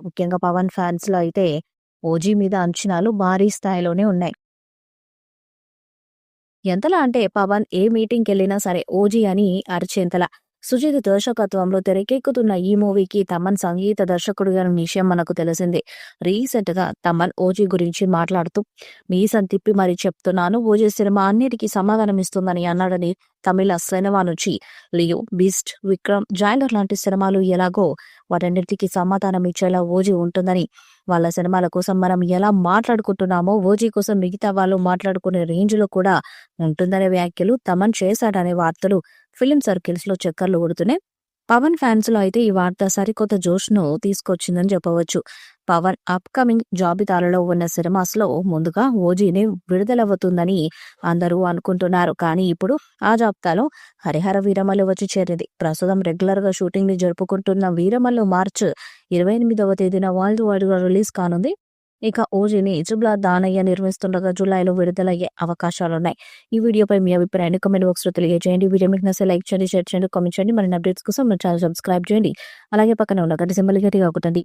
ముఖ్యంగా పవన్ ఫ్యాన్స్‌లో అయితే ఓజీ మీద అంచనాలు భారీ స్థాయిలోనే ఉన్నాయి. ఎంతలా అంటే పవన్ ఏ మీటింగ్‌కెళ్ళినా సరే ఓజీ అని అరిచేంతలా. సుజిత్ దర్శకత్వంలో తెరకెక్కుతున్న ఈ మూవీకి తమన్ సంగీత దర్శకుడిగా ఉన్న విషయం మనకు తెలిసిందే. రీసెంట్‌గా తమన్ ఓజీ గురించి మాట్లాడుతూ మీసం తిప్పి మరీ చెప్తున్నాను, ఓజీ సినిమా అన్నిటికీ సమాధానం ఇస్తుందని అన్నాడని తమిళ సినిమా నుంచి లియో, బీస్ట్, విక్రమ్, జైలర్ లాంటి సినిమాలు ఎలాగో వాటన్నిటికీ సమాధానం ఇచ్చేలా ఓజీ ఉంటుందని, వాళ్ళ సినిమాల కోసం మనం ఎలా మాట్లాడుకుంటున్నామో ఓజీ కోసం మిగతా వాళ్ళు మాట్లాడుకునే రేంజ్‌లో కూడా ఉంటుందనే వ్యాఖ్యలు తమన్ చేశాడనే వార్తలు ఫిల్మ్ సర్కిల్స్‌లో చక్కర్లు కొడుతున్నాయి. పవన్ ఫ్యాన్స్‌లో అయితే ఈ వార్త సరికొత్త జోష్‌ను తీసుకొచ్చిందని చెప్పవచ్చు. పవన్ అప్‌కమింగ్ జాబితాలలో ఉన్న సినిమాస్‌లో ముందుగా ఓజీనే విడుదలవుతుందని అందరూ అనుకుంటున్నారు. కానీ ఇప్పుడు ఆ జాబితాలో హరిహర వీరమల్లు వచ్చి చేరింది. ప్రస్తుతం రెగ్యులర్‌గా షూటింగ్‌ని జరుపుకుంటున్న వీరమల్లు మార్చి 28వ తేదీన వరల్డ్ వైడ్‌గా రిలీజ్ కానుంది. ఇక ఓజీని జుబ్లా దానయ్య నిర్మిస్తుండగా జులైలో విడుదలయ్యే అవకాశాలున్నాయి. ఈ వీడియోపై మీ అభిప్రాయాన్ని కామెంట్ బాక్స్‌లో తెలియజేయండి. వీడియో మీకు నచ్చితే లైక్ చేయండి, షేర్ చేయండి, కామెంట్ చేయండి. మరిన్ని అప్డేట్స్ కోసం మన ఛానల్ సబ్స్క్రైబ్ చేయండి. అలాగే పక్కన ఉన్న గంట సింబల్ గట్టిగా కొట్టండి.